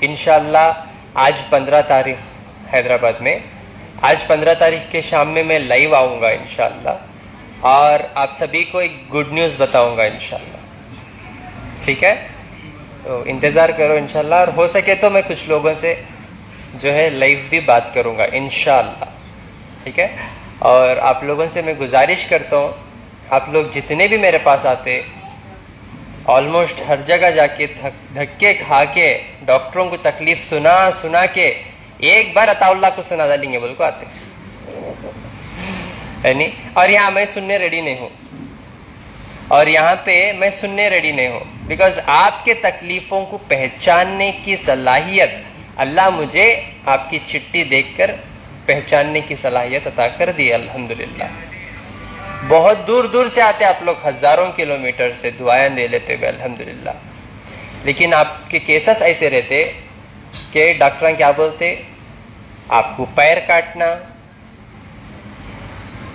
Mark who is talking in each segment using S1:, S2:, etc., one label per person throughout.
S1: इंशाअल्लाह आज 15 तारीख हैदराबाद में, आज 15 तारीख के शाम में मैं लाइव आऊँगा इंशाअल्लाह और आप सभी को एक गुड न्यूज़ बताऊँगा इंशाअल्लाह। ठीक है, तो इंतज़ार करो इंशाअल्लाह। और हो सके तो मैं कुछ लोगों से जो है लाइव भी बात करूँगा इंशाअल्लाह। ठीक है, और आप लोगों से मैं गुजारिश करता हूँ, आप लोग जितने भी मेरे पास आते, ऑलमोस्ट हर जगह जाके धक्के खा के डॉक्टरों को तकलीफ सुना के एक बार अताउल्लाह को सुना डालेंगे बोल को आते है नहीं। और यहाँ मैं सुनने रेडी नहीं हूँ, और यहाँ पे मैं सुनने रेडी नहीं हूँ, बिकॉज आपके तकलीफों को पहचानने की सलाहियत अल्लाह मुझे आपकी चिट्ठी देखकर पहचानने की सलाहियत अता कर दी अल्हम्दुलिल्लाह। बहुत दूर दूर से आते आप लोग, हजारों किलोमीटर से दुआएं दे लेते हुए अल्हम्दुलिल्लाह। लेकिन आपके केसेस ऐसे रहते कि डॉक्टर क्या बोलते, आपको पैर काटना,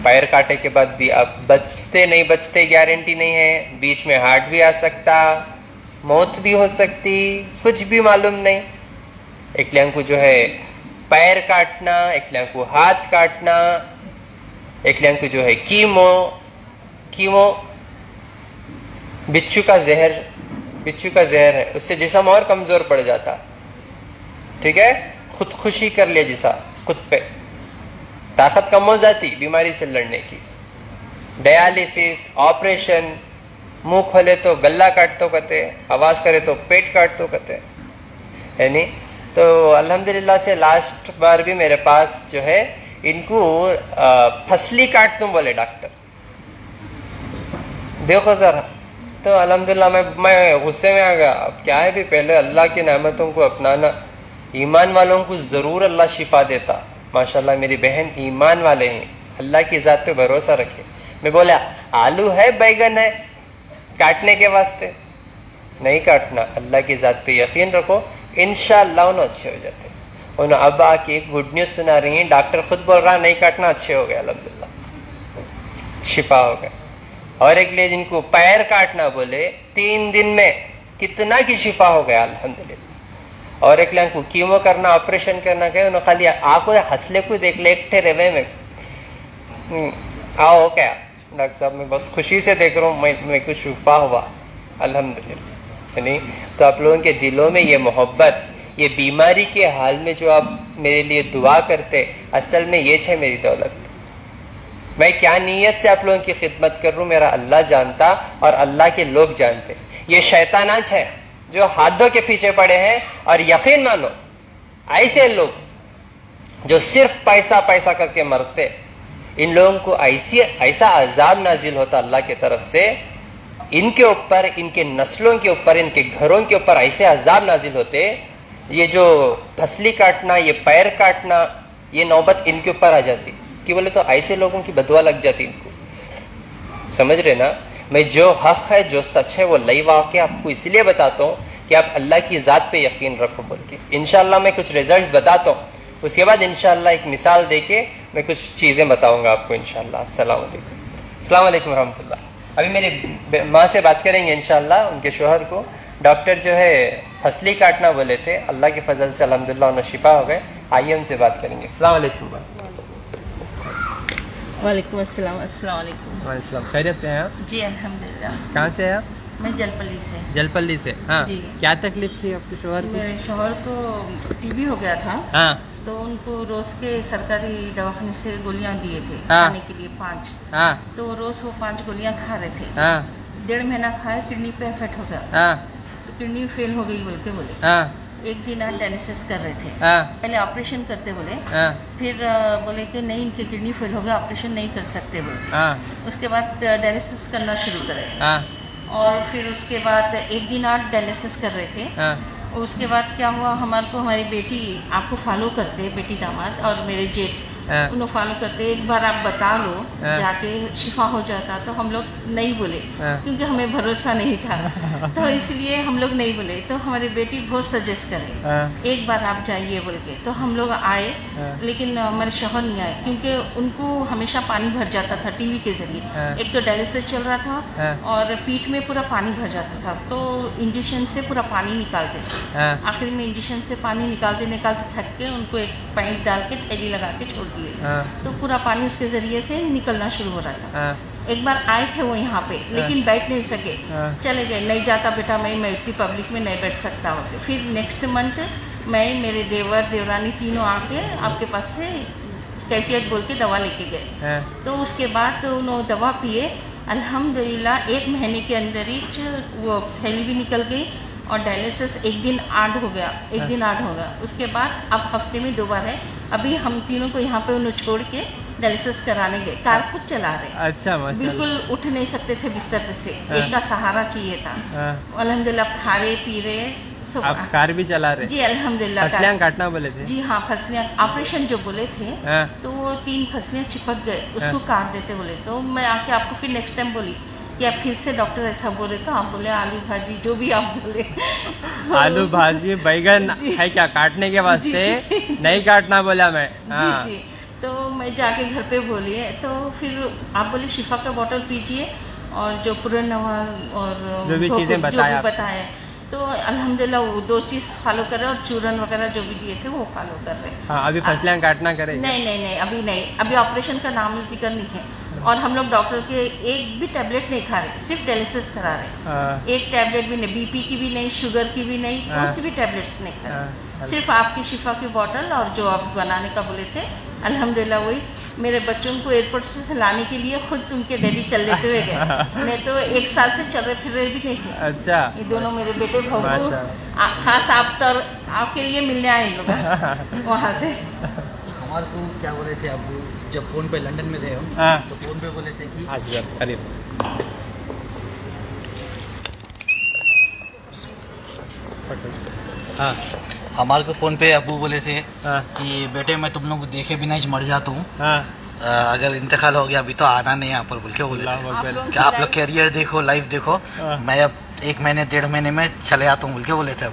S1: पैर काटे के बाद भी आप बचते नहीं बचते गारंटी नहीं है, बीच में हार्ट भी आ सकता, मौत भी हो सकती, कुछ भी मालूम नहीं। एक लियांग को जो है पैर काटना, एक लियांग को हाथ काटना, एक लियांग को जो है कीमो बिच्छू का जहर है, उससे जिस्म और कमजोर पड़ जाता। ठीक है, खुदकुशी कर लिया जिसा खुद पे, ताकत कम हो जाती बीमारी से लड़ने की। डायलिसिस, ऑपरेशन, मुंह खोले तो गला काट तो कहते, आवाज करे तो पेट काट तो कहते है नहीं। तो अल्हम्दुलिल्लाह से लास्ट बार भी मेरे पास जो है इनको फसली काट तुम बोले डॉक्टर, देखो जरा। तो अल्हम्दुलिल्लाह मैं गुस्से में आ गया। अब क्या है भी, पहले अल्लाह की नेमतों को अपनाना। ईमान वालों को जरूर अल्लाह शिफा देता। माशाल्लाह मेरी बहन ईमान वाले हैं, अल्लाह की जात पे भरोसा रखे। मैं बोला आलू है, बैगन है, काटने के वास्ते नहीं काटना, अल्लाह की जात पे यकीन रखो, इंशाअल्लाह उन्हें अच्छे हो जाते। उन्हें अब आके एक गुड न्यूज सुना रही है, डॉक्टर खुद बोल रहा नहीं काटना, अच्छे हो गए अल्हम्दुलिल्लाह, शिफा हो गए। और एक लिए जिनको पैर काटना बोले 3 दिन में कितना की शिफा हो गया अल्हम्दुलिल्लाह। और एक को कीमो करना, ऑपरेशन करना कहे, उन्हें खाली आंखों हंसले को देख ले, एक रेवे में आओ क्या डॉक्टर साहब, मैं बहुत खुशी से देख रहा हूँ, मैं कुछ शिफा हुआ अल्हम्दुलिल्लाह। नहीं तो आप लोगों के दिलों में ये मोहब्बत, ये बीमारी के हाल में जो आप मेरे लिए दुआ करते, असल में ये है मेरी दौलत। मैं क्या नीयत से आप लोगों की खिदमत कर रहा हूँ मेरा अल्लाह जानता, और अल्लाह के लोग जानते। ये शैतानाच है जो हाथों के पीछे पड़े हैं। और यकीन मानो ऐसे लोग जो सिर्फ पैसा पैसा करके मरते, इन लोगों को ऐसा अजाब नाजिल होता अल्लाह की तरफ से, इनके ऊपर, इनके नस्लों के ऊपर, इनके घरों के ऊपर ऐसे अजाब नाजिल होते। ये जो फसली काटना, ये पैर काटना, ये नौबत इनके ऊपर आ जाती कि बोले तो ऐसे लोगों की बदुआ लग जाती इनको। समझ रहे ना, मैं जो हक है, जो सच है, वो लाइव आके आपको इसलिए बताता हूँ कि आप अल्लाह की ज़ात पे यकीन रखो बोल के। इंशाअल्लाह मैं कुछ रिजल्ट्स बताता हूँ, उसके बाद इंशाअल्लाह एक मिसाल दे के मैं कुछ चीज़ें बताऊँगा आपको इंशाअल्लाह। अस्सलाम वालेकुम रहमतुल्लाह। अभी मेरी माँ से बात करेंगे इंशाअल्लाह, उनके शोहर को डॉक्टर जो है फसली काटना बोले थे, अल्लाह के फजल से अल्हम्दुलिल्लाह उन्हें शिफा हो गए। आइए उनसे बात करेंगे। अस्सलाम वालेकुम।
S2: वालेकुम अस्सलाम। अस्सलाम वालेकुम।
S1: वालेकुम, खैरियत से हैं आप?
S2: जी अल्हम्दुलिल्लाह।
S1: कहाँ से हैं आप?
S2: मैं जलपल्ली से।
S1: जलपल्ली से, हाँ
S2: जी।
S1: क्या तकलीफ थी आपके शोहर को?
S2: मेरे शोहर को टीबी हो गया था,
S1: हाँ
S2: तो उनको रोज के सरकारी दवाखाने से गोलियां दिए थे
S1: हाँ।
S2: खाने के लिए 5।
S1: हाँ
S2: तो रोज वो 5 गोलियां खा रहे थे।
S1: हाँ
S2: 1.5 महीना खाए, किडनी पे इफेक्ट हो गया,
S1: हाँ
S2: तो किडनी फेल हो गई बोले।
S1: हाँ
S2: एक दिन आप डायलिसिस कर रहे थे,
S1: हाँ
S2: पहले ऑपरेशन करते बोले,
S1: हाँ
S2: फिर बोले कि नहीं इनके किडनी फेल हो गया, ऑपरेशन नहीं कर सकते बोले।
S1: हाँ
S2: उसके बाद डायलिसिस करना शुरू करे,
S1: हाँ
S2: और फिर उसके बाद एक दिन आप डायलिसिस कर रहे थे।
S1: हाँ
S2: उसके बाद क्या हुआ, हमारी बेटी आपको फॉलो करते, बेटी दामाद और मेरे जेठ उन्हें फॉलो करते। एक बार आप बता लो जाके शिफा हो जाता, तो हम लोग नहीं बोले क्योंकि हमें भरोसा नहीं था तो इसलिए हम लोग नहीं बोले। तो हमारी बेटी बहुत सजेस्ट करे एक बार आप जाइए बोल के, तो हम लोग आए, लेकिन हमारे शौहर नहीं आए क्योंकि उनको हमेशा पानी भर जाता था टीवी के जरिए। एक तो डायलिसिस चल रहा था और पीठ में पूरा पानी भर जाता था, तो इंजेक्शन से पूरा पानी निकालते थे। आखिर में इंजेक्शन से पानी निकालते निकालते थक के उनको एक पाइप डाल के थैली लगा के छोड़ दिए, तो पूरा पानी उसके जरिए से निकलना शुरू हो रहा था। एक बार आए थे वो यहाँ पे, लेकिन बैठ नहीं सके, चले गए। नहीं जाता बेटा, मैं इतनी पब्लिक में नहीं बैठ सकता होते। फिर नेक्स्ट मंथ मैं, मेरे देवर देवरानी तीनों आके आपके पास से कैफियत बोल के दवा लेके गए। तो उसके बाद तो उन्होंने दवा पिए, अल्हम्दुलिल्लाह 1 महीने के अंदर ही वो थैली भी निकल गई और डायलिसिस एक दिन ऐड हो गया। उसके बाद अब हफ्ते में 2 बार है। अभी हम तीनों को यहाँ पे उन्हें छोड़ के डायलिसिस कराने गए, कार खुद चला रहे।
S3: अच्छा, माशाल्लाह।
S2: बिल्कुल उठ नहीं सकते थे बिस्तर पे से, एक का सहारा चाहिए था। अल्हम्दुलिल्लाह खा रहे पी रहे,
S3: आप कार भी चला रहे?
S2: जी अल्हम्दुलिल्लाह।
S3: फसलियाँ काटना बोले थे? जी
S2: हाँ, फसलियाँ ऑपरेशन जो बोले थे तो वो 3 फसलियाँ चिपक गए, उसको काट देते बोले। तो मैं आके आपको फिर नेक्स्ट टाइम बोली कि आप फिर से डॉक्टर ऐसा बोले, तो आप बोले आलू भाजी जो भी आप बोले
S3: आलू भाजी बैगन है क्या काटने के वास्ते? नहीं काटना बोला मैं।
S2: जी। तो मैं जाके घर पे बोली है, तो फिर आप बोले शिफा का बोतल पीजिए और जो पुरनवा और
S3: जो भी चीजें
S2: बताए, तो अल्हम्दुलिल्लाह वो 2 चीज फॉलो कर रहे और चूरन वगैरह जो भी दिए थे वो फॉलो कर रहे।
S3: हाँ, अभी फसलियाँ काटना करे?
S2: नहीं, अभी नहीं, अभी ऑपरेशन का नाम जिक्र नहीं है। और हम लोग डॉक्टर के एक भी टैबलेट नहीं खा रहे, सिर्फ डायलिसिस करा रहे। एक टैबलेट भी नहीं, बीपी की भी नहीं, शुगर की भी नहीं, कौन सी भी टैबलेट्स नहीं खा रहे। सिर्फ आपकी शिफा की बोतल और जो आप बनाने का बोले थे, अल्हम्दुलिल्लाह वही। मेरे बच्चों को एयरपोर्ट से लाने के लिए खुद उनके डैडी चल लेते हुए गए, नहीं तो 1 साल से चल रहे फिर रहे भी नहीं थे।
S3: अच्छा।
S2: ये दोनों मेरे बेटे भाऊ खास आपके लिए मिलने आए लोग वहाँ से।
S4: हमारे को क्या बोले थे अब जब फोन पे लंदन में थे हम, तो फोन पे बोले थे कि
S3: हाँ,
S4: हमारे को फोन पे अबू बोले थे कि बेटे मैं तुम लोग देखे बिना ही मर जाता हूँ, अगर इंतकाल हो गया अभी तो आना नहीं यहाँ पर बोल के बोले थे कि आप लोग कैरियर देखो, लाइफ देखो, मैं अब 1 महीने 1.5 महीने में चले आता हूँ बोल के बोले थे। अब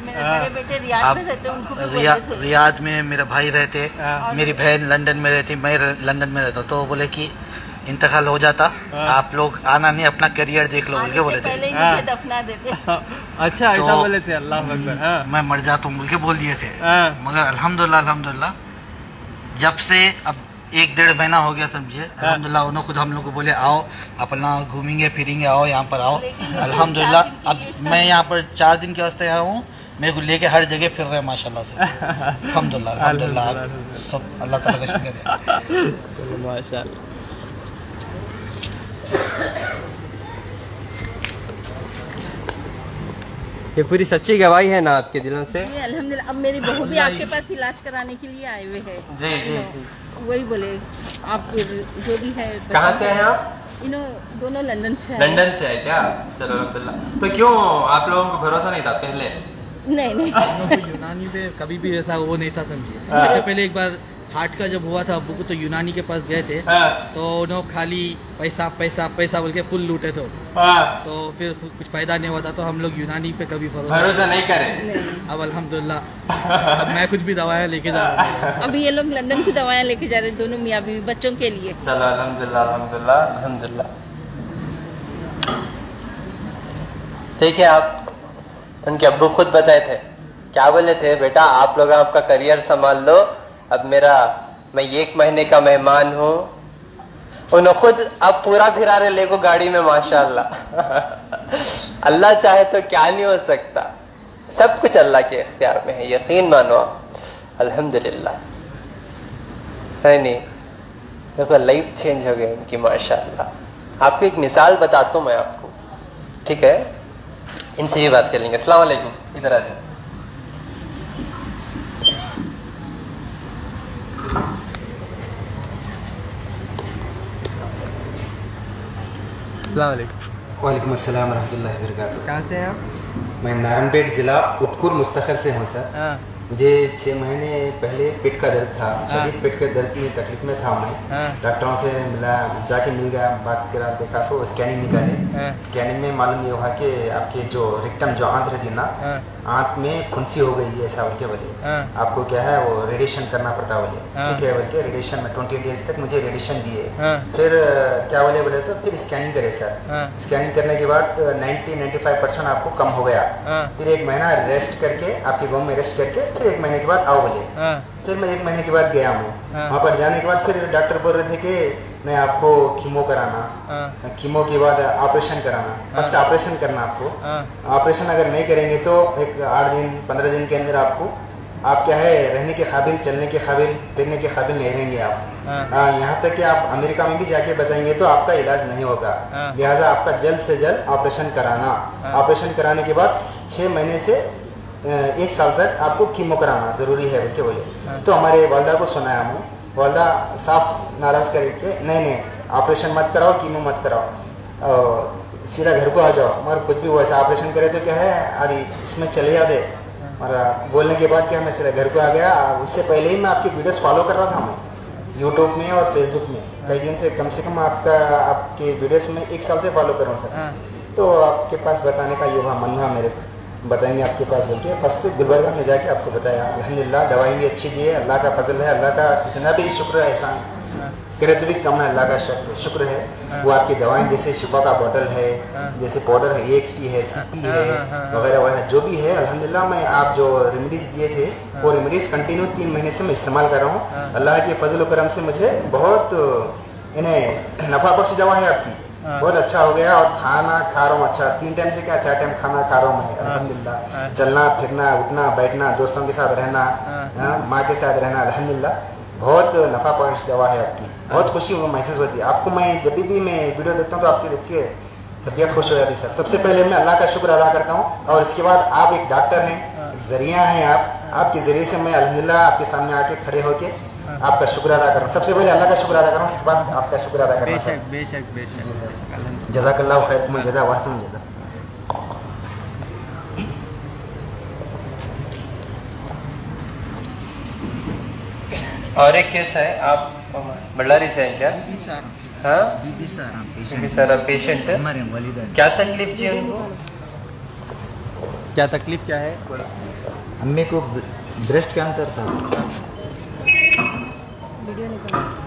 S4: रियाद में मेरा भाई रहते, मेरी बहन लंदन में रहती, मैं लंदन में रहता हूँ, तो बोले कि इंतकाल हो जाता, आप लोग आना नहीं, अपना करियर देख लो बोल के बोले थे।
S2: दफना देते।
S3: अच्छा, ऐसा बोले थे? अल्लाह अकबर।
S4: मैं मर जाता हूँ बोल के बोल दिए थे, मगर अल्हम्दुलिल्लाह जब से अब 1-1.5 महीना हो गया समझिए, अल्हम्दुलिल्लाह उन्होंने खुद हम लोग को बोले आओ अपना घूमेंगे फिरेंगे, आओ यहाँ पर आओ। अल्हम्दुलिल्लाह अब मैं यहाँ पर 4 दिन के वास्ते आया हूँ, मेरे को लेके हर जगह फिर रहे हैं माशाल्लाह से। अल्हम्दुलिल्लाह सब अल्लाह ताला का शुक्र है।
S3: माशाल्लाह। ये पूरी सच्ची गवाही है ना आपके दिलों से?
S2: जी अल्हम्दुलिल्लाह। अब मेरी बहू भी आपके पास इलाज कराने के लिए आए हुए हैं।
S3: जी।
S2: वही बोले आप जो भी है।
S3: कहाँ से हैं आप?
S2: दोनों लंदन से।
S3: लंदन से है क्या? चलो अल्हम्दुलिल्लाह। तो क्यों आप लोगों को भरोसा नहीं था पहले?
S2: नहीं
S4: यूनानी पे कभी भी ऐसा वो नहीं था समझिए। इससे पहले एक बार हार्ट का जब हुआ था अब्बू को, तो यूनानी के पास गए थे, तो उन्होंने खाली पैसा पैसा पैसा बोल के फुल लूटे थे, तो फिर कुछ फायदा नहीं हुआ था, तो हम लोग यूनानी पे कभी भरोसा
S3: नहीं करे।
S4: अब अल्हम्दुलिल्लाह अब मैं कुछ भी दवाएं लेके जा रहा हूँ।
S2: अभी ये लोग लंदन की दवाएं लेके जा रहे हैं, दोनों मियाँ बीवी बच्चों के लिए।
S3: चलो अल्हम्दुलिल्लाह। ठीक है, आप उनके अब्बू खुद बताए थे, क्या बोले थे? बेटा आप लोग आपका करियर संभाल लो, अब मैं 1 महीने का मेहमान हूँ। उन्होंने खुद अब पूरा फिरा रहे लेको गाड़ी में माशाल्लाह। अल्लाह चाहे तो क्या नहीं हो सकता, सब कुछ अल्लाह के इख्तियार में है, यकीन मानो आप। अल्हम्दुलिल्लाह है नहीं, देखो लाइफ चेंज हो गई उनकी माशाल्लाह। आपको एक मिसाल बताता हूँ मैं आपको, ठीक है? इनसे भी बात करेंगे। अस्सलाम वालेकुम, इधर आ जाओ।
S5: वालेकुम अस्सलाम रहमतुल्लाहि व बरकातुहू।
S3: कहाँ से हैं आप?
S5: मैं नारायणपेट ज़िला उटकुर मुस्तखर से हूँ सर। मुझे 6 महीने पहले पेट का दर्द था, शदीद पेट के दर्द की तकलीफ में था मैं। डॉक्टरों से मिला, जाके मिल गया, बात करा, देखा तो स्कैनिंग निकाले। स्कैनिंग में मालूम ये हुआ कि आपके जो रिक्टम जो आंत रहती है ना, आंत में फुंसी हो गई है, ऐसा बोल के बोले। आपको क्या है वो रेडिएशन करना पड़ता बोले। ठीक है बोल के रेडिएशन में 20 डेज तक मुझे रेडिएशन दिए। फिर क्या बोले तो फिर स्कैनिंग करे सर। स्कैनिंग करने के बाद 90-95% आपको कम हो गया। फिर 1 महीना रेस्ट करके, आपके गाँव में रेस्ट करके फिर 1 महीने के बाद आओ बोले। फिर मैं 1 महीने के बाद गया हूँ। वहाँ पर जाने के बाद फिर डॉक्टर बोल रहे थे कि नहीं, आपको कीमो कराना, कीमो के बाद ऑपरेशन कराना। फर्स्ट ऑपरेशन करना आपको। ऑपरेशन अगर नहीं करेंगे तो एक 8 दिन 15 दिन के अंदर आप क्या है रहने के काबिल, चलने के काबिल, फिरने के काबिल नहीं रहेंगे आप। यहाँ तक कि आप अमेरिका में भी जाके बताएंगे तो आपका इलाज नहीं होगा। लिहाजा आपका जल्द से जल्द ऑपरेशन कराना। ऑपरेशन कराने के बाद 6 महीने से 1 साल तक आपको कीमो कराना जरूरी है बोल के बोले। तो हमारे वालदा को सुनाया हूँ। वालदा साफ नाराज करके नहीं ऑपरेशन मत कराओ, कीमो मत कराओ, सीधा घर को आ जाओ। मगर कुछ भी वैसा ऑपरेशन करे तो क्या है आदि इसमें चले जाते। और बोलने के बाद क्या मैं सीधा घर को आ गया। उससे पहले ही मैं आपकी वीडियोस फॉलो कर रहा था मैं यूट्यूब में और फेसबुक में कई दिन से। कम से कम आपके वीडियोस में 1 साल से फॉलो कर रहा हूँ सर। तो आपके पास बताने का ये मन हुआ मेरे बताएंगे आपके पास बोल के। फर्स्ट गुलबर्गा में जाके आपको बताया। अल्हम्दुलिल्लाह दवाई भी अच्छी दी है। अल्लाह का फजल है, अल्लाह का जितना भी शुक्र है, एहसान करे तो भी कम है। अल्लाह का शुक्र है। वो आपकी दवाएं जैसे शिफा का बोतल है, जैसे पाउडर है, EXT है, CP है, वगैरह वगैरह जो भी है। अल्हम्दुलिल्लाह मैं आप जो रेमेडीज दिए थे वो रेमेडीज कंटिन्यू 3 महीने से मैं इस्तेमाल कर रहा हूँ। अल्लाह के फजल व करम से मुझे बहुत इन्हें नफा बख्श दवा है आपकी। बहुत अच्छा हो गया। और खाना खा रहा हूँ अच्छा, 3 टाइम से क्या 4 टाइम खाना खा रहा हूँ मैं अल्हम्दुलिल्लाह। चलना फिरना, उठना बैठना, दोस्तों के साथ रहना, माँ के साथ रहना, अल्हम्दुलिल्लाह बहुत नफा बख्श दवा है आपकी। बहुत खुशी महसूस होती है आपको। मैं जब भी मैं वीडियो देखता हूँ तो आपकी देख के तबीयत खुश हो जाती है सर। सबसे पहले मैं अल्लाह का शुक्र अदा करता हूँ और इसके बाद आप एक डॉक्टर हैं, एक जरिया हैं। आपके जरिए से मैं अल्हम्दुलिल्लाह आपके सामने आके खड़े होके आपका शुक्र अदा कर रहा हूँ। सबसे पहले अल्लाह का शुक्र अदा कर रहा हूँ, उसके बाद आपका शुक्र अदा कर रहा हूँ। बेशक जज़ाकल्लाहु खैर जज़ा वाहसन जज़ा।
S1: और एक केस है, आप बल्लारी से हैं क्या? हाँ बीबी सारा पेशेंट है। क्या तकलीफ जी उनको? क्या तकलीफ क्या है?
S6: अम्मी को ब्रेस्ट कैंसर था सर।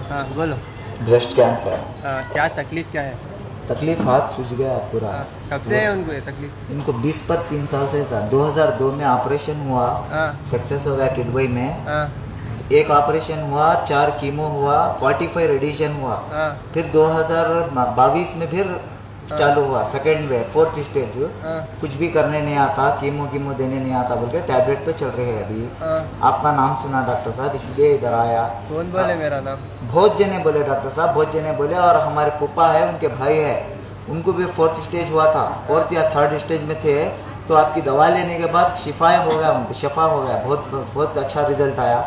S1: हाँ बोलो।
S6: Breast cancer.
S1: क्या तकलीफ क्या है?
S6: तकलीफ हाथ सूज गया पूरा।
S1: कब से है उनको ये तकलीफ?
S6: इनको 20 पर 3 साल से सर। 2002 में ऑपरेशन हुआ, सक्सेस हो गया किडनी में। एक ऑपरेशन हुआ, 4 कीमो हुआ, 45 रेडिएशन हुआ। फिर 2022 में फिर चालू हुआ सेकेंड वेव, 4th स्टेज। कुछ भी करने नहीं आता, कीमो देने नहीं आता बोल के टैबलेट पे चल रहे हैं अभी। आपका नाम सुना डॉक्टर साहब, इसलिए इधर आया।
S1: कौन बोले मेरा नाम?
S6: बहुत जने बोले डॉक्टर साहब, बहुत जने बोले। और हमारे पुप्पा है, उनके भाई है, उनको भी 4th स्टेज हुआ था, 4th या 3rd स्टेज में थे। तो आपकी दवा लेने के बाद शफा हो गया, उनको शफा हो गया। बहुत अच्छा रिजल्ट आया।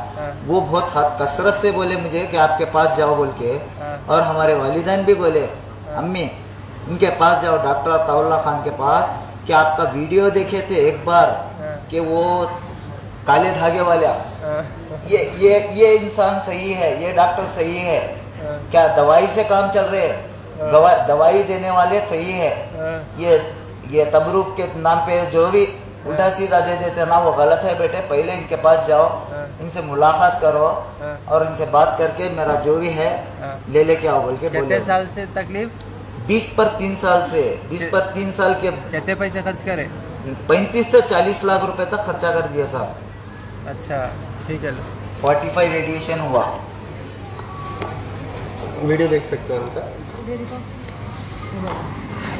S6: वो बहुत कसरत से बोले मुझे कि आपके पास जाओ बोल के। और हमारे वालिदैन भी बोले अम्मी उनके पास जाओ, डॉक्टर अताउल्लाह खान के पास, कि आपका वीडियो देखे थे एक बार कि वो काले धागे वाला, ये इंसान सही है, ये डॉक्टर सही है क्या? दवाई से काम चल रहे हैं, दवाई देने वाले सही है। ये तबरूक के नाम पे जो भी उल्टा सीधा दे देते ना, वो गलत है बेटे। पहले इनके पास जाओ, इनसे मुलाकात करो और इनसे बात करके मेरा जो भी है ले लेके आओ बोल के बोले।
S1: कितने साल से तकलीफ?
S6: 20 पर 3 साल से। 20 पर 3 साल के
S1: कितने पैसे खर्च करे?
S6: 35 से 40 लाख रुपए तक खर्चा कर दिया साहब।
S1: अच्छा ठीक है।
S6: 45 रेडिएशन हुआ।
S3: वीडियो देख सकते हैं उनका।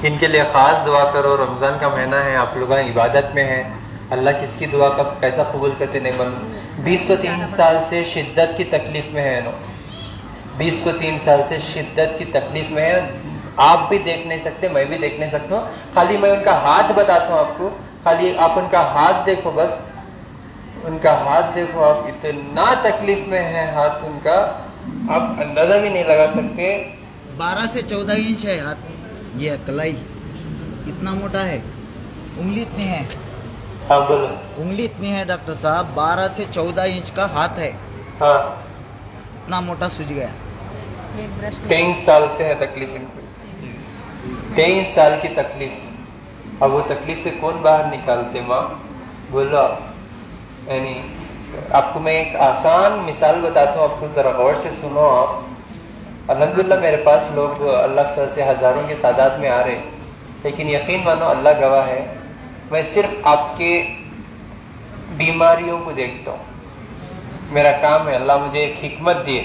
S3: इनके लिए खास दुआ करो। रमजान का महीना है, आप लोग इबादत में हैं। अल्लाह किसकी दुआ का कैसा कबूल करते नहीं मालूम। 20 को 3 साल से शिद्दत की तकलीफ में है नो। 20 को 3 साल से शिद्दत की तकलीफ में है। आप भी देख नहीं सकते, मैं भी देख नहीं सकता हूँ। खाली मैं उनका हाथ बताता हूँ आपको, खाली आप उनका हाथ देखो, बस उनका हाथ देखो आप। इतना तकलीफ में है हाथ उनका, आप अंदाजा भी नहीं लगा सकते।
S6: 12 से 14 इंच है हाथ। ये कलाई कितना मोटा है, उंगली इतनी है।
S3: हाँ बोलो।
S6: उंगली इतनी है डॉक्टर साहब, 12 से 14 इंच का हाथ है।
S3: हाँ,
S6: इतना मोटा सूज गया।
S3: 23 साल से है तकलीफ इनको, 23 साल की तकलीफ। अब वो तकलीफ से कौन बाहर निकालते माँ, बोलो आप। यानी आपको मैं एक आसान मिसाल बताता हूँ, आपको जरा गौर से सुनो आप। अल्हम्दुलिल्लाह मेरे पास लोग अल्लाह की तरफ से हजारों की तादाद में आ रहे, लेकिन यकीन मानो अल्लाह गवाह है, मैं सिर्फ आपके बीमारियों को देखता हूँ। मेरा काम है, अल्लाह मुझे एक हिकमत दिए।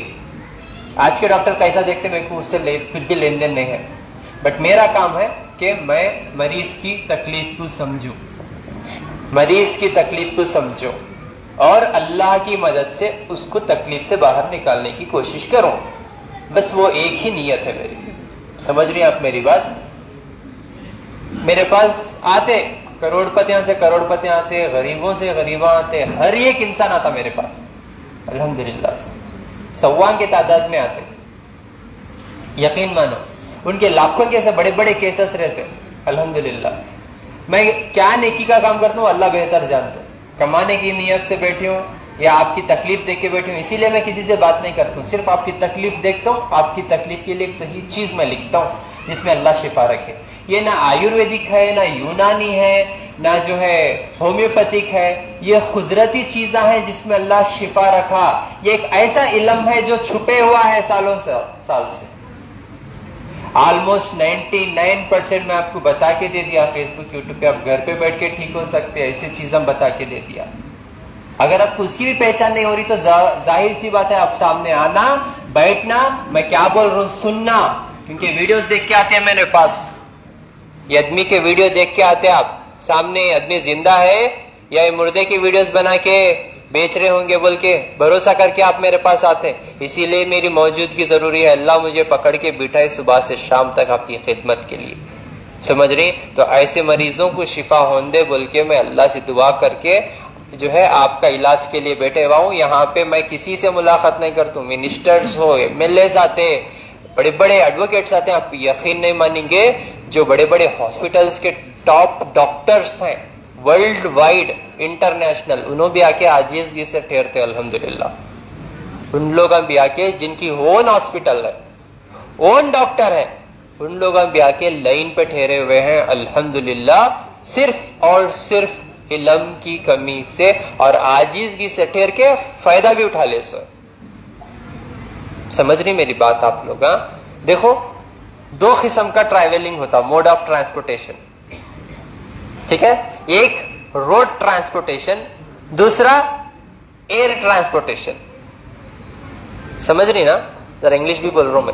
S3: आज के डॉक्टर कैसा देखते मेरे को उससे कुछ भी लेन देन नहीं है, बट मेरा काम है कि मैं मरीज की तकलीफ को समझूं, मरीज की तकलीफ को समझूं और अल्लाह की मदद से उसको तकलीफ से बाहर निकालने की कोशिश करूं। बस वो एक ही नीयत है मेरी। समझ रही हैं आप मेरी बात? मेरे पास आते करोड़पतियां से करोड़पतियां आते, गरीबों से गरीबा आते, हर एक इंसान आता मेरे पास अल्हम्दुलिल्लाह से, सवा की तादाद में आते। यकीन मानो उनके लाखों के ऐसे बड़े बड़े केसेस रहते अल्हम्दुलिल्लाह। मैं क्या नेकी का काम करता हूँ अल्लाह बेहतर जानते। कमाने की नियत से बैठी हूँ या आपकी तकलीफ देख के बैठी हूँ, इसीलिए मैं किसी से बात नहीं करता हूँ, सिर्फ आपकी तकलीफ देखता हूँ। आपकी तकलीफ के लिए एक सही चीज मैं लिखता हूँ जिसमें अल्लाह शिफा रखे। ये ना आयुर्वेदिक है, ना यूनानी है, ना जो है होम्योपैथिक है, ये कुदरती चीजें हैं जिसमें अल्लाह शिफा रखा। ये एक ऐसा इल्म है जो छुपे हुआ है सालों से, साल से। ऑलमोस्ट 99% मैं आपको बता के दे दिया फेसबुक यूट्यूब पे, आप घर पे बैठ के ठीक हो सकते हैं, ऐसी चीजें बता के दे दिया। अगर आपको उसकी भी पहचान नहीं हो रही तो जाहिर सी बात है, आप सामने आना, बैठना, मैं क्या बोल रहा हूं सुनना, क्योंकि वीडियोस देख के आते हैं मेरे पास। ये आदमी के वीडियो देख के आते हैं आप सामने, आदमी जिंदा है या ये मुर्दे की वीडियोस बना के बेच रहे होंगे बोल के भरोसा करके आप मेरे पास आते हैं। इसीलिए मेरी मौजूदगी जरूरी है। अल्लाह मुझे पकड़ के बिठाए सुबह से शाम तक आपकी खिदमत के लिए। समझ रही? तो ऐसे मरीजों को शिफा होने दे बोल के मैं अल्लाह से दुआ करके जो है आपका इलाज के लिए बैठे हुआ हूँ। यहाँ पे मैं किसी से मुलाकात नहीं करता हूँ। मिनिस्टर्स हो, MLAs आते, बड़े बड़े एडवोकेट्स आते हैं, आप यकीन नहीं मानेंगे, जो बड़े बड़े हॉस्पिटल्स के टॉप डॉक्टर्स हैं वर्ल्ड वाइड इंटरनेशनल, उन्होंने भी आके आजीजगी से ठहरते अल्हम्दुलिल्लाह। उन लोग भी आके जिनकी ओन हॉस्पिटल है, ओन डॉक्टर है, उन लोग भी आके लाइन पे ठहरे हुए हैं अल्हम्दुलिल्लाह, सिर्फ और सिर्फ इल्म की कमी से और आजीजगी से ठहर के फायदा भी उठा ले सो। समझ रही मेरी बात आप लोग? देखो, दो किस्म का ट्रैवलिंग होता, मोड ऑफ ट्रांसपोर्टेशन, ठीक है? एक रोड ट्रांसपोर्टेशन, दूसरा एयर ट्रांसपोर्टेशन। समझ रही ना? जरा इंग्लिश भी बोल रहा हूं मैं,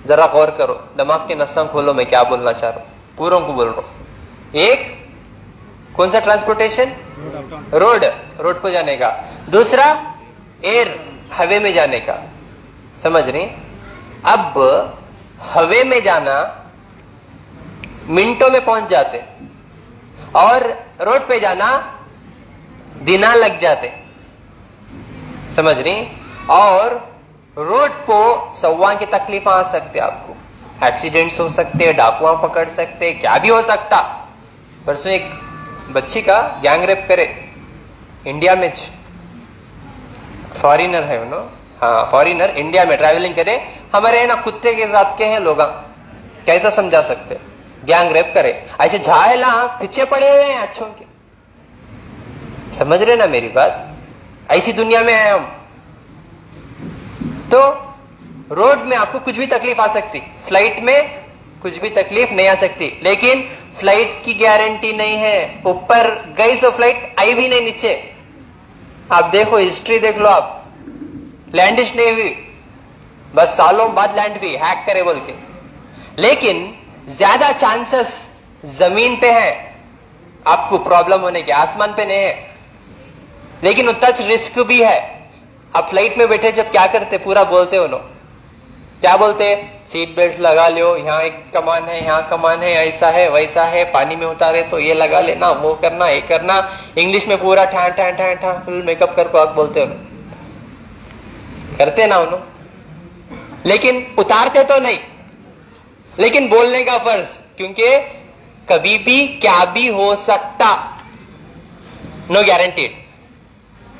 S3: जरा गौर करो, दिमाग के नसां खोलो, मैं क्या बोलना चाह रहा हूं, पूरों को बोल रहा हूं। एक कौन सा ट्रांसपोर्टेशन? रोड, रोड पर जाने का। दूसरा एयर, हवे में जाने का। समझ रही? अब हवे में जाना मिनटों में पहुंच जाते और रोड पे जाना दिना लग जाते। समझ रही? और रोड को सवा की तकलीफ आ सकते, आपको एक्सीडेंट्स हो सकते, डाकुआ पकड़ सकते, क्या भी हो सकता। परसों एक बच्ची का गैंग रेप करे इंडिया में, फॉरिनर है उन्होंने, हाँ फॉरिनर, इंडिया में ट्रैवलिंग करे, हमारे ना कुत्ते के जात के हैं लोग, कैसा समझा सकते? गैंग रेप करे, ऐसे झायला पीछे पड़े हुए हैं अच्छों के। समझ रहे ना मेरी बात? ऐसी दुनिया में है हम। तो रोड में आपको कुछ भी तकलीफ आ सकती, फ्लाइट में कुछ भी तकलीफ नहीं आ सकती, लेकिन फ्लाइट की गारंटी नहीं है। ऊपर गई सो फ्लाइट आई भी नहीं नीचे। आप देखो, हिस्ट्री देख लो आप, लैंडिश नहीं हुई, बस सालों बाद लैंड हुई, हैक करे बोल के। लेकिन ज्यादा चांसेस जमीन पे है आपको प्रॉब्लम होने के, आसमान पे नहीं है। लेकिन उतना रिस्क भी है। आप फ्लाइट में बैठे जब क्या करते, पूरा बोलते हो लोग, क्या बोलते? सीट बेल्ट लगा लो, यहाँ एक कमान है, यहाँ कमान है, ऐसा है वैसा है, पानी में उतारे तो ये लगा लेना, वो करना, ये करना। इंग्लिश में पूरा ठा ठा ठा ठा फुल मेकअप करके आप बोलते हो, करते ना उन्होंने, लेकिन उतारते तो नहीं। लेकिन बोलने का फर्ज, क्योंकि कभी भी क्या भी हो सकता।
S1: No guaranteed.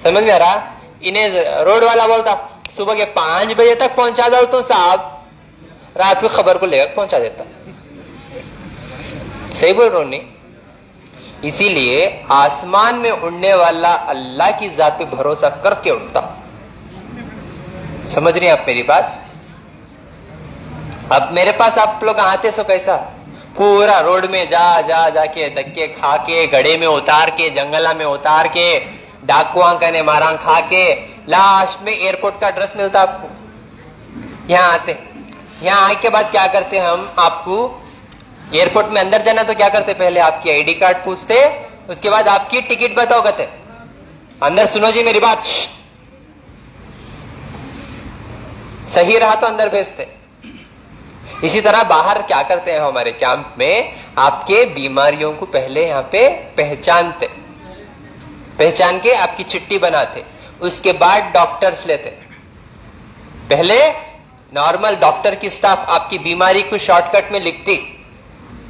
S1: समझ में आ रहा? इन्हें रोड वाला बोलता सुबह के 5 बजे तक पहुंचा दो तो साहब रात को खबर को लेकर पहुंचा देता। सही बोल रहा हूं नहीं? इसीलिए आसमान में उड़ने वाला अल्लाह की जात पे भरोसा करके उड़ता। समझ रही हैं आप मेरी बात? अब मेरे पास आप लोग आते सो कैसा पूरा रोड में जाके धक्के खा के, गड्ढे में उतार के, जंगला में उतार के, डाकुआ कने मारा खा के, लास्ट में एयरपोर्ट का एड्रेस मिलता आपको। यहाँ आते, यहाँ आने के बाद क्या करते हम, आपको एयरपोर्ट में अंदर जाना तो क्या करते, पहले आपकी आईडी कार्ड पूछते, उसके बाद आपकी टिकट बताओ, कहते अंदर सुनो जी मेरी बात, सही रहा तो अंदर भेजते। इसी तरह बाहर क्या करते हैं हमारे कैंप में, आपके बीमारियों को पहले यहाँ पे पहचानते, पहचान के आपकी चिट्ठी बनाते, उसके बाद डॉक्टर्स लेते। पहले नॉर्मल डॉक्टर की स्टाफ आपकी बीमारी को शॉर्टकट में लिखती,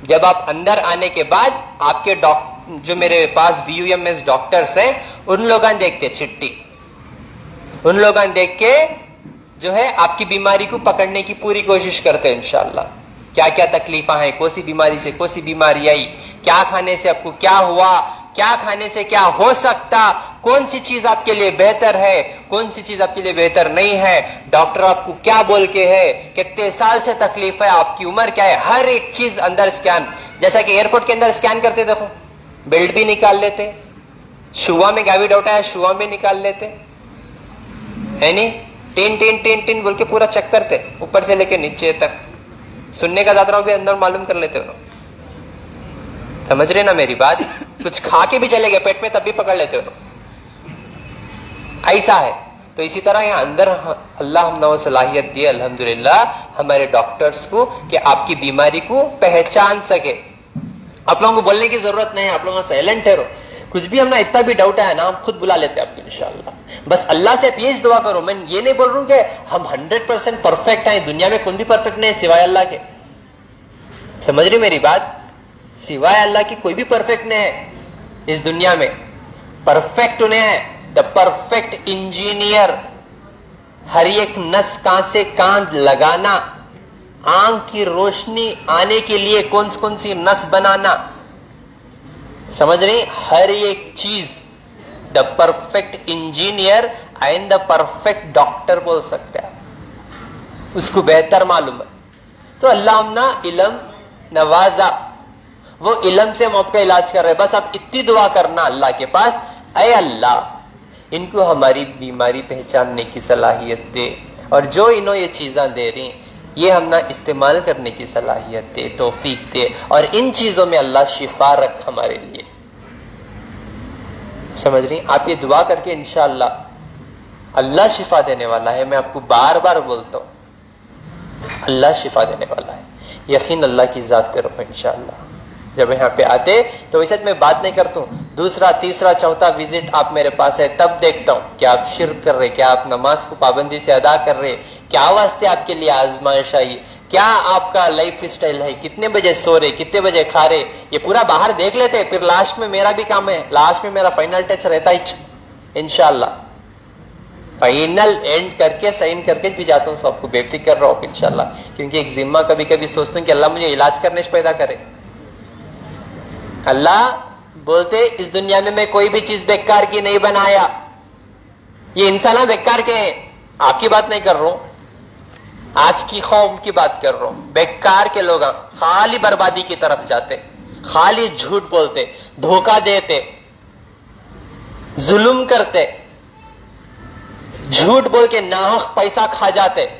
S1: जब आप अंदर आने के बाद आपके जो मेरे पास BUMS डॉक्टर्स हैं, उन लोगों देखते चिट्ठी, उन लोगों देख के जो है आपकी बीमारी को पकड़ने की पूरी कोशिश करते हैं इंशाअल्लाह। क्या क्या तकलीफा है, कौन सी बीमारी से कौन सी बीमारी आई, क्या खाने से आपको क्या हुआ, क्या खाने से क्या हो सकता, कौन सी चीज आपके लिए बेहतर है, कौन सी चीज आपके लिए बेहतर नहीं है, डॉक्टर आपको क्या बोल के है, कितने साल से तकलीफ है, आपकी उम्र क्या है, हर एक चीज अंदर स्कैन। जैसा कि एयरपोर्ट के अंदर स्कैन करते, देखो बेल्ट भी निकाल लेते, शुआ में गावी डॉटा है शुआ में निकाल लेते, है नहीं, टिन टिन टिन टिन बोल के पूरा चेक करते, ऊपर से लेके नीचे तक, सुनने का दादराव भी अंदर मालूम कर लेते हो। समझ रहे ना मेरी बात? कुछ खा के भी चले गए पेट में तब भी पकड़ लेते हो, ऐसा है। तो इसी तरह यहाँ अंदर अल्लाह हमने सलाहियत दी अल्हम्दुलिल्लाह हमारे डॉक्टर्स को कि आपकी बीमारी को पहचान सके। आप लोगों को बोलने की जरूरत नहीं है, आप लोगों साइलेंट ठहरो, कुछ भी हमने इतना भी डाउट है ना, हम खुद बुला लेते हैं आपको इंशाअल्लाह। बस अल्लाह से प्लीज दुआ करो। मैं ये नहीं बोल रहा हूं कि हम 100% परफेक्ट हैं, दुनिया में कोई भी परफेक्ट नहीं है सिवाय अल्लाह के। समझ रही मेरी बात? सिवाय अल्लाह की कोई भी परफेक्ट नहीं है इस दुनिया में। परफेक्ट उन्हें है, द परफेक्ट इंजीनियर। हर एक नस कहां से कहां लगाना, आंख की रोशनी आने के लिए कौन सी नस बनाना, समझ रही? हर एक चीज the perfect engineer and the perfect doctor बोल सकते हैं, उसको बेहतर मालूम है। तो अल्लाह हमना इल्म नवाजा, वो इल्म से हम आपका इलाज कर रहे हैं। बस आप इतनी दुआ करना अल्लाह के पास, ऐ अल्लाह इनको हमारी बीमारी पहचानने की सलाहियत दे, और जो इन्हों ये चीजें दे रही ये हम ना इस्तेमाल करने की सलाहियत दे, तौफीक दे, और इन चीजों में अल्लाह शिफा रख हमारे लिए। समझ रही? आप ये दुआ करके इंशाअल्लाह अल्लाह शिफा देने वाला है। मैं आपको बार बार बोलता हूं अल्लाह शिफा देने वाला है, यकीन अल्लाह की जात पे रखो इंशाअल्लाह। जब यहाँ पे आते तो वैसे मैं बात नहीं करता हूँ, दूसरा तीसरा चौथा विजिट आप मेरे पास है तब देखता हूँ क्या आप शिर्क कर रहे, क्या आप नमाज को पाबंदी से अदा कर रहे, क्या वास्ते आपके लिए आजमाइश आई, क्या आपका लाइफ स्टाइल है, कितने बजे सो रहे, कितने बजे खा रहे, ये पूरा बाहर देख लेते हैं। फिर लास्ट में मेरा भी काम है, लास्ट में मेरा फाइनल टच रहता ही इंशाल्लाह। फाइनल एंड करके साइन करके भी जाता हूँ, सबको बेफिक्र रहो इंशाल्लाह, क्योंकि एक जिम्मा कभी कभी सोचता हूँ कि अल्लाह मुझे इलाज करने से पैदा करे। अल्लाह बोलते इस दुनिया में मैं कोई भी चीज बेकार की नहीं बनाया, ये इंसान बेकार के हैं, आपकी बात नहीं कर रहा हूं, आज की कौम की बात कर रहा हूं। बेकार के लोग खाली बर्बादी की तरफ जाते, खाली झूठ बोलते, धोखा देते, जुल्म करते, झूठ बोल के नाहक पैसा खा जाते,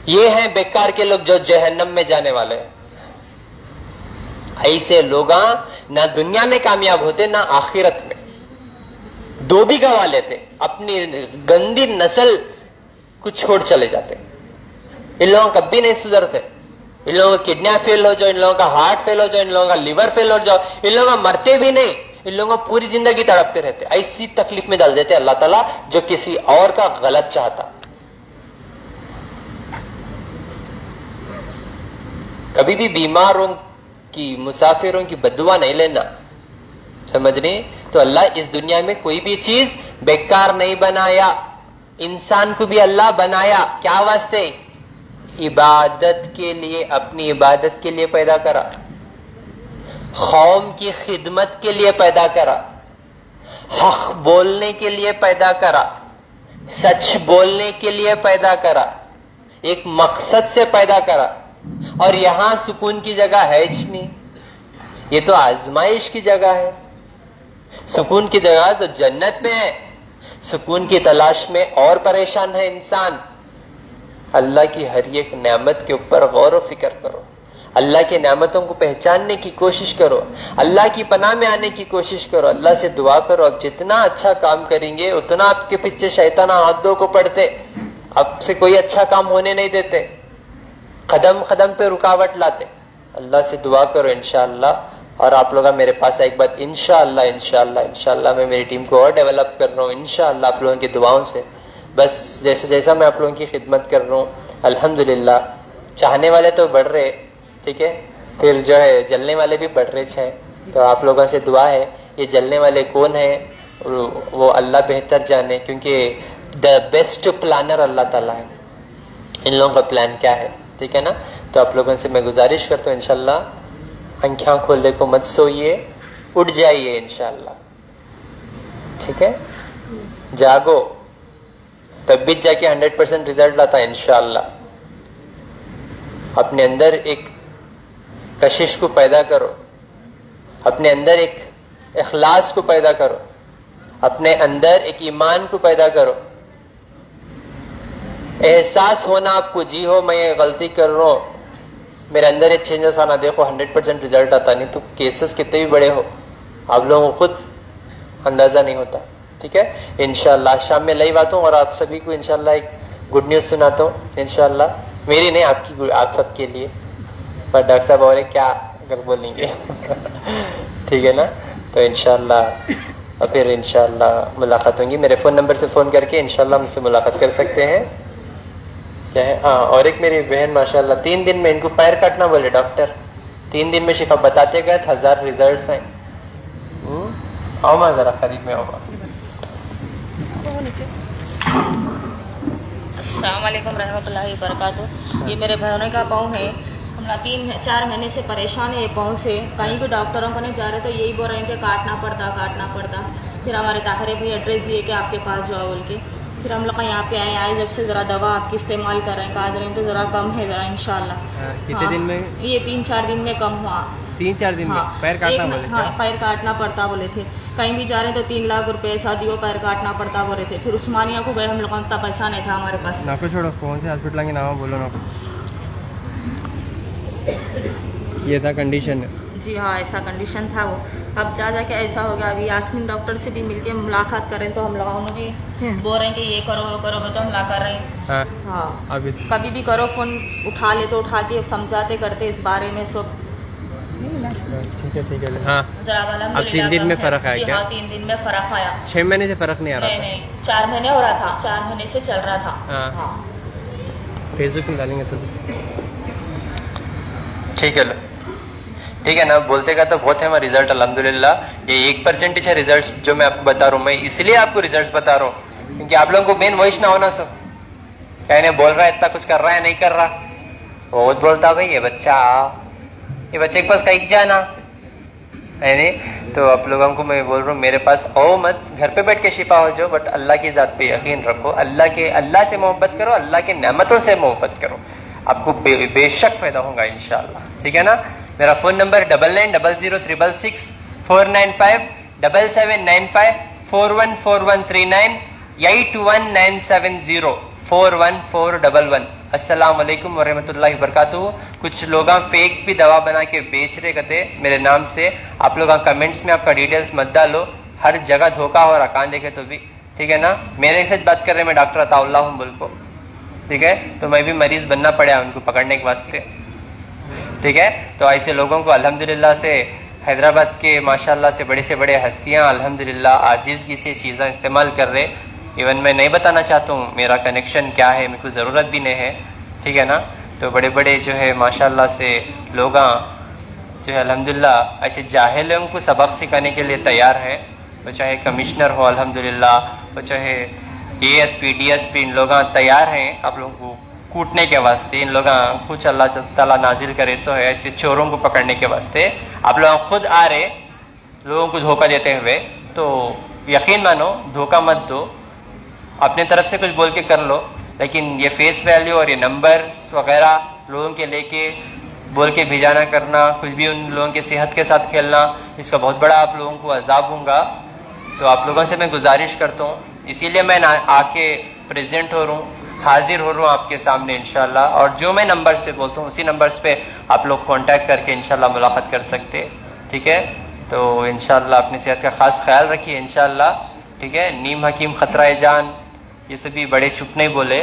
S1: ये हैं बेकार के लोग जो जहन्नम में जाने वाले हैं। ऐसे लोग ना दुनिया में कामयाब होते ना आखिरत में, दो भी गवा लेते, अपनी गंदी नस्ल को छोड़ चले जाते। इन लोगों कभी नहीं सुधरते, इन लोगों का किडनी फेल हो जाओ, इन लोगों का हार्ट फेल हो जाओ, इन लोगों का लिवर फेल हो जाओ, इन लोगों का मरते भी नहीं, इन लोगों को पूरी जिंदगी तड़पते रहते। ऐसी तकलीफ में डाल देते अल्लाह ताला जो किसी और का गलत चाहता। कभी भी बीमारों की, मुसाफिरों की बद्दुआ नहीं लेना,
S3: समझ रहे? तो अल्लाह इस दुनिया में कोई भी चीज बेकार नहीं बनाया। इंसान को भी अल्लाह बनाया क्या वास्ते? इबादत के लिए, अपनी इबादत के लिए पैदा करा, कौम की खिदमत के लिए पैदा करा, हक बोलने के लिए पैदा करा, सच बोलने के लिए पैदा करा, एक मकसद से पैदा करा। और यहां सुकून की जगह है ही नहीं, ये तो आजमाइश की जगह है। सुकून की जगह तो जन्नत में है, सुकून की तलाश में और परेशान है इंसान। अल्लाह की हर एक नेमत के ऊपर गौर व फिक्र करो, अल्लाह की नेमतों को पहचानने की कोशिश करो, अल्लाह की पनाह में आने की कोशिश करो, अल्लाह से दुआ करो। अब जितना अच्छा काम करेंगे उतना आपके पीछे शैतान हाथों को पड़ते, आपसे कोई अच्छा काम होने नहीं देते, कदम कदम पे रुकावट लाते। अल्लाह से दुआ करो इंशाअल्लाह। और आप लोग मेरे पास एक बात, इंशाअल्लाह इंशाअल्लाह इंशाअल्लाह मैं मेरी टीम को और डेवलप कर रहा हूँ इंशाअल्लाह आप लोगों की दुआओं से। बस जैसे जैसा मैं आप लोगों की खिदमत कर रहा हूँ अल्हम्दुलिल्लाह, चाहने वाले तो बढ़ रहे, ठीक है, फिर जो है जलने वाले भी बढ़ रहे हैं। तो आप लोगों से दुआ है, ये जलने वाले कौन है वो अल्लाह बेहतर जाने, क्योंकि द बेस्ट प्लानर अल्लाह ताला है। इन लोगों का प्लान क्या है, ठीक है ना। तो आप लोगों से मैं गुजारिश करता हूँ इंशाअल्लाह आंखें खोलने को मत सोइए, उठ जाइए इंशाअल्लाह, ठीक है, जागो, तब भी जाके 100% रिजल्ट आता है इंशाअल्लाह। अपने अंदर एक कशिश को पैदा करो, अपने अंदर एक इखलास को पैदा करो, अपने अंदर एक ईमान को पैदा करो, एहसास होना आपको, जी हो मैं ये गलती कर रहा हूं, मेरे अंदर एक चेंजेस आना। देखो 100% रिजल्ट आता, नहीं तो केसेस कितने भी बड़े हो आप लोगों को खुद अंदाजा नहीं होता, ठीक है। इंशाअल्लाह शाम में लाइव आता हूँ और आप सभी को इंशाअल्लाह एक गुड न्यूज सुनाता हूँ इंशाअल्लाह, मेरी नहीं आपकी, आप सबके लिए। पर डॉक्टर साहब और क्या अगर बोलेंगे ठीक है ना। तो इंशाअल्लाह और फिर इंशाअल्लाह मुलाकात होंगी। मेरे फ़ोन नंबर से फ़ोन करके इंशाअल्लाह मुझसे मुलाकात कर सकते हैं, क्या है। हाँ, और एक मेरी बहन माशाअल्लाह 3 दिन में, इनको पैर काटना बोले डॉक्टर, 3 दिन में शिफा बताते गए, 1000 रिजल्ट हैं। आओ मैं ज़रा करीब में आऊँगा।
S2: अस्सलाम वालेकुम रहमतुल्लाहि व बरकातहू। ये मेरे बहनों का पाँव है, हमरा 3-4 महीने से परेशान है ये पाँव से। कहीं भी डॉक्टरों को नहीं जा रहे तो यही बोल रहे हैं कि काटना पड़ता। फिर हमारे ताहरे भी एड्रेस दिए कि आपके पास जाओ बोल के, फिर हम लोग यहाँ पे आए जब से ज़रा दवा आपकी इस्तेमाल कर रहे हैं, कहा तो ज़रा कम है ज़रा इंशाल्लाह।
S3: कितने दिन में?
S2: ये 3-4 दिन में कम हुआ।
S3: 3-4 दिन में पैर काटना बोले थे?
S2: हाँ, पैर काटना पड़ता बोले थे। कहीं भी जा रहे तो 3 लाख रुपए ऐसा दियो, पैर काटना पड़ता बोले थे। फिर उस्मानिया को गए हम लोग, इतना पैसा नहीं था हमारे पास।
S3: ना को छोड़ो, कौन से हॉस्पिटल के नाम बोलो ना। ये था कंडीशन?
S2: जी हाँ, ऐसा कंडीशन था वो। अब जा जाके ऐसा हो गया। अभी यास्मीन डॉक्टर से भी मिलके मुलाकात करें तो हम लोगों ने भी बोल रहे हैं कि ये करो वो करो, तो हम ला कर रहे हैं। हाँ, अभी कभी भी करो फोन उठा ले तो उठा के समझाते करते इस बारे में सब।
S3: ठीक है। हाँ, अब 3 दिन में फर्क आया क्या?
S2: 3 दिन में फर्क आया।
S3: 6 महीने से फर्क नहीं आ रहा?
S2: नहीं, 4 महीने हो रहा था, 4 महीने से चल रहा था। हाँ।
S3: फेसबुक में डालेंगे तो ठीक है ना। बोलते का तो बहुत है हमारा रिजल्ट अल्हम्दुलिल्लाह। ये 1% है रिजल्ट्स जो मैं आपको बता रहा हूँ। मैं इसलिए आपको रिजल्ट्स बता रहा हूँ क्योंकि आप लोगों को मेन वॉइस ना होना। सो कहने बोल रहा है इतना कुछ कर रहा है, नहीं कर रहा, बहुत बोलता भाई ये बच्चे के पास कहीं जाना है नहीं। तो आप लोगों को मैं बोल रहा हूँ मेरे पास आओ मत, घर पे बैठ के शिफा हो जाओ, बट अल्लाह की जात पे यकीन रखो, अल्लाह से मोहब्बत करो, अल्लाह की नेमतों से मोहब्बत करो, आपको बेशक फायदा होगा इंशाअल्लाह, ठीक है ना। मेरा फोन नंबर 990066 495 7795 414139 81970 41411। अस्सलाम वालेकुम वरहमतुल्लाहि वबरकातुहू। कुछ लोग फेक भी दवा बना के बेच रहे कहते मेरे नाम से। आप लोग कमेंट्स में आपका डिटेल्स मत डालो, हर जगह धोखा हो रहा, कान देखे तो भी, ठीक है ना। मेरे साथ बात कर रहे मैं डॉक्टर अताउल्लाह हूँ बोल को, ठीक है। तो मैं भी मरीज बनना पड़ा उनको पकड़ने के वास्ते, ठीक है। तो ऐसे लोगों को अल्हम्दुलिल्लाह से हैदराबाद के माशाल्लाह से बड़े हस्तियां अल्हम्दुलिल्लाह आजिज़गी से चीज़ें इस्तेमाल कर रहे। इवन मैं नहीं बताना चाहता हूँ मेरा कनेक्शन क्या है, मेरे को ज़रूरत भी नहीं है, ठीक है ना। तो बड़े जो है माशाल्लाह से लोग जो है अल्हम्दुलिल्लाह ऐसे जाहिल लोगों को सबक सिखाने के लिए तैयार है। वो चाहे कमिश्नर हो अल्हम्दुलिल्लाह, वो चाहे ASP DSP, इन लोग तैयार हैं आप लोगों को कूटने के वास्ते। इन लोग कुछ अल्लाह ताला नाजिल करे सो है ऐसे चोरों को पकड़ने के वास्ते। आप लोग खुद आ रहे लोगों को धोखा देते हुए, तो यकीन मानो धोखा मत दो, अपने तरफ से कुछ बोल के कर लो, लेकिन ये फेस वैल्यू और ये नंबर्स वगैरह लोगों के लेके बोल के भिजाना करना, कुछ भी उन लोगों की सेहत के साथ खेलना, इसका बहुत बड़ा आप लोगों को अजाब होगा। तो आप लोगों से मैं गुजारिश करता हूँ, इसीलिए मैं आके प्रेजेंट हो रहा हूँ, हाजिर हो रहा हूँ आपके सामने इंशाल्लाह। और जो मैं नंबर्स पे बोलता हूँ उसी नंबर्स पे आप लोग कांटेक्ट करके इंशाल्लाह मुलाकात कर सकते हैं, ठीक है। तो इंशाल्लाह अपनी सेहत का खास ख्याल रखिए इंशाल्लाह, ठीक है। नीम हकीम खतरा जान, ये सभी बड़े चुप नहीं बोले,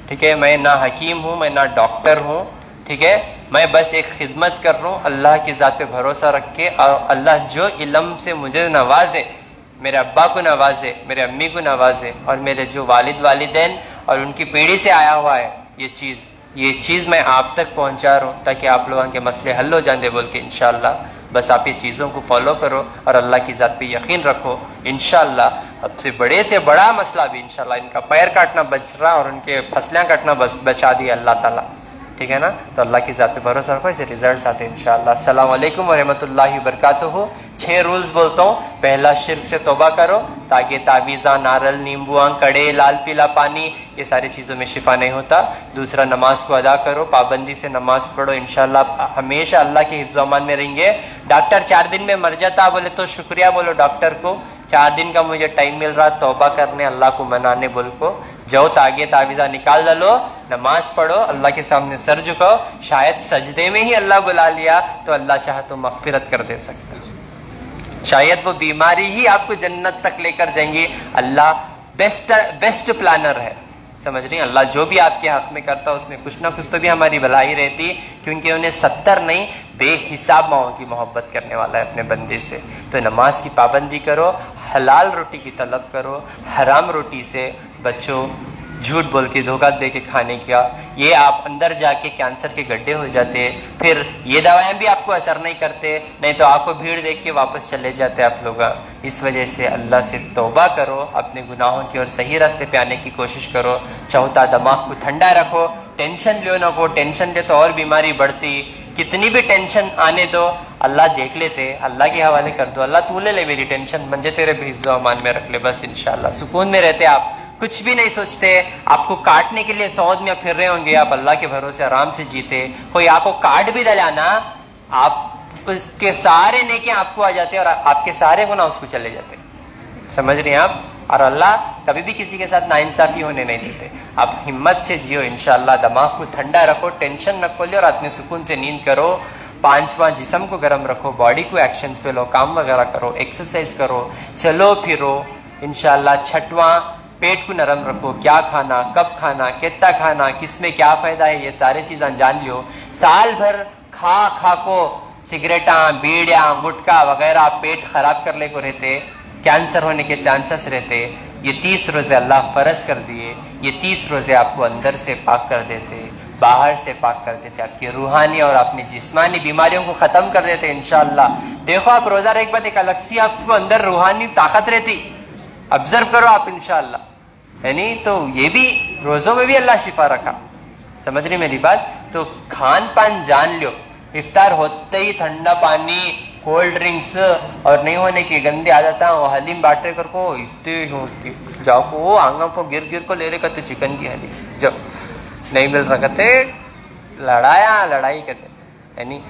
S3: ठीक है। मैं ना हकीम हूँ, मैं ना डॉक्टर हूँ, ठीक है। मैं बस एक खिदमत कर रहा हूँ अल्लाह की ज़ात पे भरोसा रख के। और अल्लाह जो इल्म से मुझे नवाजे, मेरे अब्बा को नवाजे, मेरे अम्मी को नवाजे, और मेरे जो वालिद वालिदैन और उनकी पीढ़ी से आया हुआ है ये चीज़ मैं आप तक पहुँचा रहा हूँ, ताकि आप लोगों के मसले हल हो जाते बोल के इंशाल्लाह। बस आप ये चीज़ों को फॉलो करो और अल्लाह की ज़ात पे यकीन रखो इंशाल्लाह। अब से बड़े से बड़ा मसला भी इंशाल्लाह, इनका पैर काटना बच रहा और उनके फसलें काटना बचा दिया अल्लाह ताला, ठीक है ना। तो अल्लाह की ज़ात पे भरोसा रखो, ऐसे रिजल्ट्स आते हैं इंशाल्लाह। अस्सलाम वालेकुम व रहमतुल्लाहि व बरकातुहू। 6 रूल्स बोलता हूँ। पहला, शिर्क से तौबा करो, ताकि तावीज़ा, नारल, नींबुआ, कड़े, लाल पीला पानी, ये सारी चीज़ों में शिफा नहीं होता। दूसरा, नमाज को अदा करो, पाबंदी से नमाज पढ़ो, इंशाल्लाह हमेशा अल्लाह के हिफ्ज़-ओ-अमान में रहेंगे। डॉक्टर 4 दिन में मर जाता बोले तो शुक्रिया बोलो डॉक्टर को, 4 दिन का मुझे टाइम मिल रहा तौबा करने, अल्लाह को मनाने बोल को जाओ, तागे तावीज़ा निकाल डालो, नमाज पढ़ो, अल्लाह के सामने सर झुकाओ। शायद सजदे में ही अल्लाह बुला लिया तो अल्लाह चाहे तो मग़फ़िरत कर दे सकता, शायद वो बीमारी ही आपको जन्नत तक लेकर जाएंगी। अल्लाह बेस्ट प्लानर है, समझ रही हैं। अल्लाह जो भी आपके हक में करता है उसमें कुछ ना कुछ तो भी हमारी भलाई रहती, क्योंकि उन्हें 70 नहीं बेहिसाब माओ की मोहब्बत करने वाला है अपने बंदे से। तो नमाज की पाबंदी करो, हलाल रोटी की तलब करो, हराम रोटी से बचो, झूठ बोल के धोखा दे के खाने का, ये आप अंदर जाके कैंसर के गड्ढे हो जाते। फिर ये दवाएं भी आपको असर नहीं करते, नहीं तो आपको भीड़ देख के वापस चले जाते आप लोग। इस वजह से अल्लाह से तौबा करो, अपने गुनाहों की और सही रास्ते पे आने की कोशिश करो। चौथा, दिमाग को ठंडा रखो, टेंशन लो ना को, टेंशन ले तो और बीमारी बढ़ती। कितनी भी टेंशन आने दो, अल्लाह देख लेते, अल्लाह के हवाले कर दो, अल्लाह तू ले ले मेरी टेंशन, मंजे तेरे हिफ्ज़-ओ-अमान में रख ले, बस इंशाल्लाह सुकून में रहते आप, कुछ भी नहीं सोचते। आपको काटने के लिए सऊद में फिर रहे होंगे, आप अल्लाह के भरोसे आराम से जीते। कोई आपको काट भी दलाना, आप उसके सारे नेके आपको आ जाते और आपके सारे गुनाह उसको चले जाते, समझ रहे हैं आप। और अल्लाह कभी भी किसी के साथ नाइंसाफी होने नहीं देते। आप हिम्मत से जियो इंशाल्लाह, दिमाग को ठंडा रखो, टेंशन न खोलो और आत्म सुकून से नींद करो। 5वां, जिस्म को गर्म रखो, बॉडी को एक्शंस पे लो, काम वगैरह करो, एक्सरसाइज करो, चलो फिरो इंशाल्लाह। 6वां, पेट को नरम रखो, क्या खाना, कब खाना, कितना खाना, किसमें क्या फायदा है, ये सारी चीजें जान लियो। साल भर खा को सिगरेटा, बीड़िया, गुटखा वगैरह पेट खराब कर ले को रहते, कैंसर होने के चांसेस रहते। ये 30 रोजे अल्लाह फर्ज कर दिए, ये 30 रोजे आपको अंदर से पाक कर देते, बाहर से पाक कर देते, आपकी रूहानी और अपनी जिस्मानी बीमारियों को खत्म कर देते इंशाल्लाह। देखो आप रोजा रख बाद एक अलग सी आपको अंदर रूहानी ताकत रहती, ऑब्जर्व करो आप इंशाल्लाह, है नहीं। तो ये भी रोजों में भी अल्लाह शिफा रखा, समझ रही मेरी बात। तो खान पान जान लो, इफ्तार होते ही ठंडा पानी, कोल्ड ड्रिंक्स और नहीं होने की गंदी आदत, हलीम बाटे कर को इतनी होती, जाओ को वो आंगन को गिर को ले रहे कहते चिकन की हलीम, जब नहीं मिल रहा कहते लड़ाई कहते, है नहीं।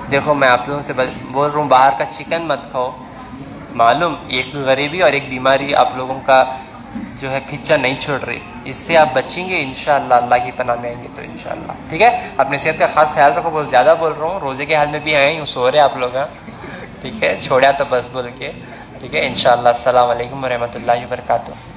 S3: देखो मैं आप लोगों से बोल रहा हूँ, बाहर का चिकन मत खाओ, मालूम एक गरीबी और एक बीमारी आप लोगों का जो है पीछा नहीं छोड़ रही, इससे आप बचेंगे इंशाअल्लाह, अल्लाह की पनाह में आएंगे तो इंशाअल्लाह, ठीक है। अपने सेहत का खास ख्याल रखो, बहुत ज्यादा बोल रहा हूँ, रोजे के हाल में भी आए सो रहे आप लोग, ठीक है, छोड़ा तो बस बोल के, ठीक है इंशाअल्लाह। अस्सलाम वालेकुम व रहमतुल्लाहि व बरकातुहू।